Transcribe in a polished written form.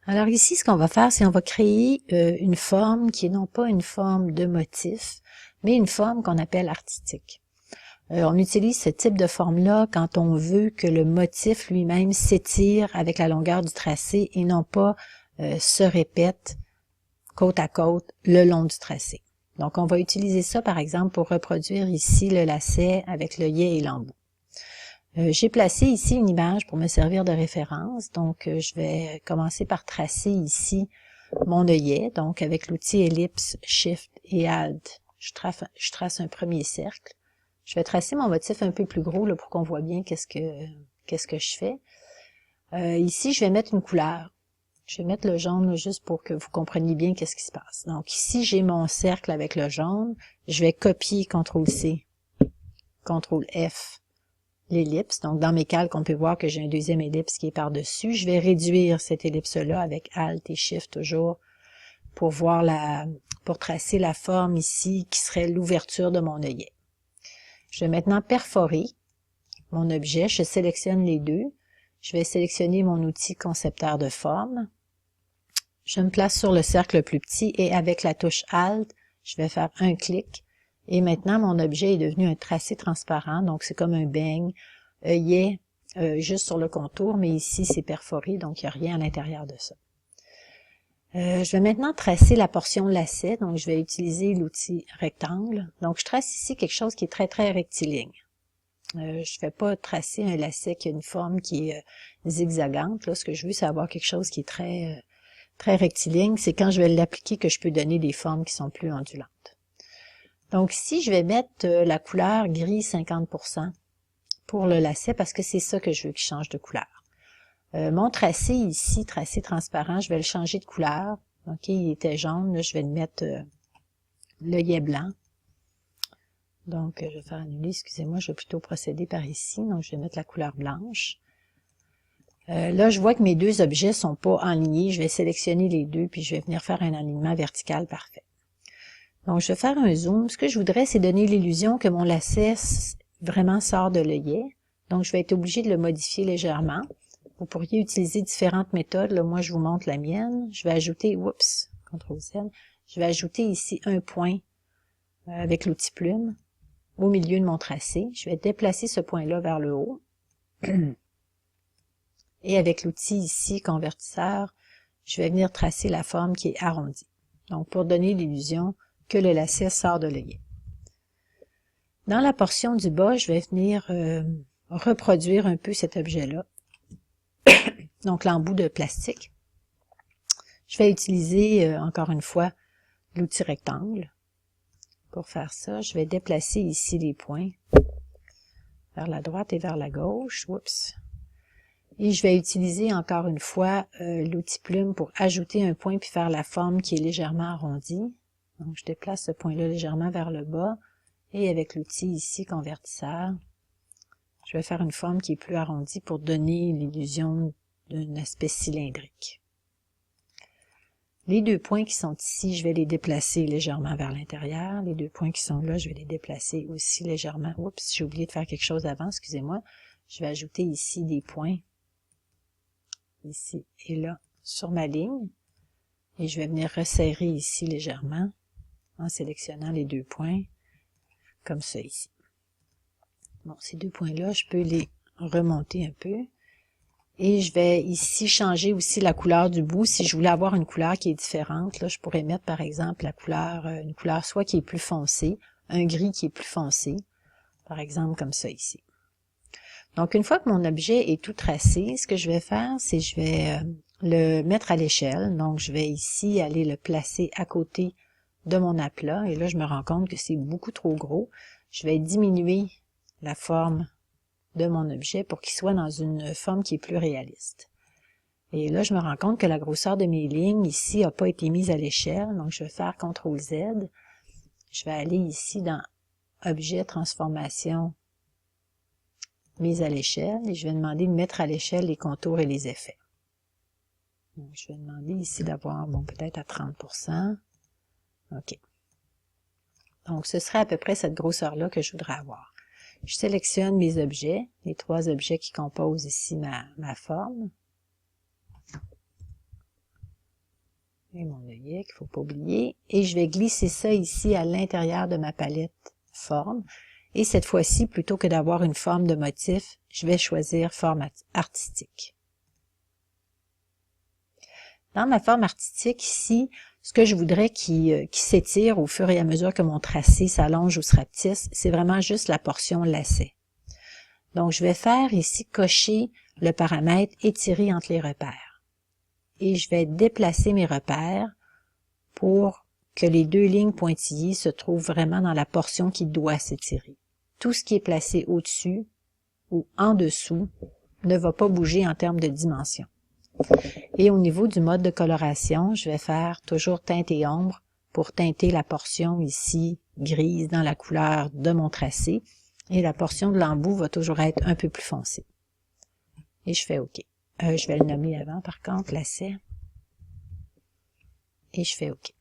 Alors ici, ce qu'on va faire, c'est on va créer une forme qui est non pas une forme de motif, mais une forme qu'on appelle artistique. On utilise ce type de forme-là quand on veut que le motif lui-même s'étire avec la longueur du tracé et non pas se répète côte à côte le long du tracé. Donc, on va utiliser ça, par exemple, pour reproduire ici le lacet avec l'œillet et l'embout. J'ai placé ici une image pour me servir de référence. Donc, je vais commencer par tracer ici mon œillet. Donc, avec l'outil ellipse, Shift et Alt, je trace un premier cercle. Je vais tracer mon motif un peu plus gros là, pour qu'on voit bien qu'est-ce que je fais. Ici, je vais mettre une couleur. Je vais mettre le jaune là, juste pour que vous compreniez bien qu'est-ce qui se passe. Donc, ici, j'ai mon cercle avec le jaune. Je vais copier CTRL-C, CTRL-F, l'ellipse. Donc, dans mes calques, on peut voir que j'ai un deuxième ellipse qui est par-dessus. Je vais réduire cette ellipse-là avec Alt et Shift toujours pour voir pour tracer la forme ici qui serait l'ouverture de mon œillet. Je vais maintenant perforer mon objet. Je sélectionne les deux. Je vais sélectionner mon outil concepteur de forme. Je me place sur le cercle le plus petit et avec la touche Alt, je vais faire un clic. Et maintenant, mon objet est devenu un tracé transparent, donc c'est comme un beigne, œillet juste sur le contour, mais ici c'est perforé, donc il n'y a rien à l'intérieur de ça. Je vais maintenant tracer la portion lacet, donc je vais utiliser l'outil rectangle. Donc je trace ici quelque chose qui est très très rectiligne. Je ne vais pas tracer un lacet qui a une forme qui est zigzagante. Là, ce que je veux, c'est avoir quelque chose qui est très rectiligne. C'est quand je vais l'appliquer que je peux donner des formes qui sont plus ondulantes. Donc ici, je vais mettre la couleur gris 50% pour le lacet parce que c'est ça que je veux qu'il change de couleur. Mon tracé ici, tracé transparent, je vais le changer de couleur. OK, il était jaune, là, je vais le mettre l'œillet blanc. Donc, je vais faire annuler, excusez-moi, je vais plutôt procéder par ici. Donc, je vais mettre la couleur blanche. Là, je vois que mes deux objets sont pas alignés. Je vais sélectionner les deux, puis je vais venir faire un alignement vertical parfait. Donc, je vais faire un zoom. Ce que je voudrais, c'est donner l'illusion que mon lacet vraiment sort de l'œillet. Donc, je vais être obligée de le modifier légèrement. Vous pourriez utiliser différentes méthodes. Là, moi, je vous montre la mienne. Je vais ajouter, oups, CTRL-Z, je vais ajouter ici un point avec l'outil plume au milieu de mon tracé. Je vais déplacer ce point-là vers le haut. Et avec l'outil ici, convertisseur, je vais venir tracer la forme qui est arrondie. Donc, pour donner l'illusion que le lacet sort de l'œillet. Dans la portion du bas, je vais venir reproduire un peu cet objet-là. Donc, l'embout de plastique. Je vais utiliser, encore une fois, l'outil rectangle. Pour faire ça, je vais déplacer ici les points vers la droite et vers la gauche. Oups. Et je vais utiliser encore une fois l'outil plume pour ajouter un point puis faire la forme qui est légèrement arrondie. Donc, je déplace ce point-là légèrement vers le bas. Et avec l'outil ici, convertisseur, je vais faire une forme qui est plus arrondie pour donner l'illusion d'un aspect cylindrique. Les deux points qui sont ici, je vais les déplacer légèrement vers l'intérieur. Les deux points qui sont là, je vais les déplacer aussi légèrement. Oups, j'ai oublié de faire quelque chose avant, excusez-moi. Je vais ajouter ici des points, ici et là, sur ma ligne. Et je vais venir resserrer ici légèrement en sélectionnant les deux points, comme ça ici. Bon, ces deux points-là, je peux les remonter un peu. Et je vais ici changer aussi la couleur du bout. Si je voulais avoir une couleur qui est différente, là, je pourrais mettre par exemple la couleur, une couleur soit qui est plus foncée, un gris qui est plus foncé, par exemple comme ça ici. Donc une fois que mon objet est tout tracé, ce que je vais faire, c'est je vais le mettre à l'échelle. Donc je vais ici aller le placer à côté de mon aplat. Et là, je me rends compte que c'est beaucoup trop gros. Je vais diminuer la forme de mon objet pour qu'il soit dans une forme qui est plus réaliste. Et là, je me rends compte que la grosseur de mes lignes ici n'a pas été mise à l'échelle, donc je vais faire CTRL-Z. Je vais aller ici dans Objet, Transformation, Mise à l'échelle, et je vais demander de mettre à l'échelle les contours et les effets. Donc, je vais demander ici d'avoir, bon, peut-être à 30%. OK. Donc, ce serait à peu près cette grosseur-là que je voudrais avoir. Je sélectionne mes objets, les trois objets qui composent ici ma forme. et mon œillet qu'il ne faut pas oublier. Et je vais glisser ça ici à l'intérieur de ma palette forme. Et cette fois-ci, plutôt que d'avoir une forme de motif, je vais choisir forme artistique. Dans ma forme artistique ici, ce que je voudrais qui s'étire au fur et à mesure que mon tracé s'allonge ou se rapetisse, c'est vraiment juste la portion lacet. Donc, je vais faire ici cocher le paramètre étirer entre les repères. Et je vais déplacer mes repères pour que les deux lignes pointillées se trouvent vraiment dans la portion qui doit s'étirer. Tout ce qui est placé au-dessus ou en dessous ne va pas bouger en termes de dimension. Et au niveau du mode de coloration, je vais faire toujours teinte et ombre pour teinter la portion ici grise dans la couleur de mon tracé. Et la portion de l'embout va toujours être un peu plus foncée. Et je fais OK. Je vais le nommer avant par contre, lacet. Et je fais OK.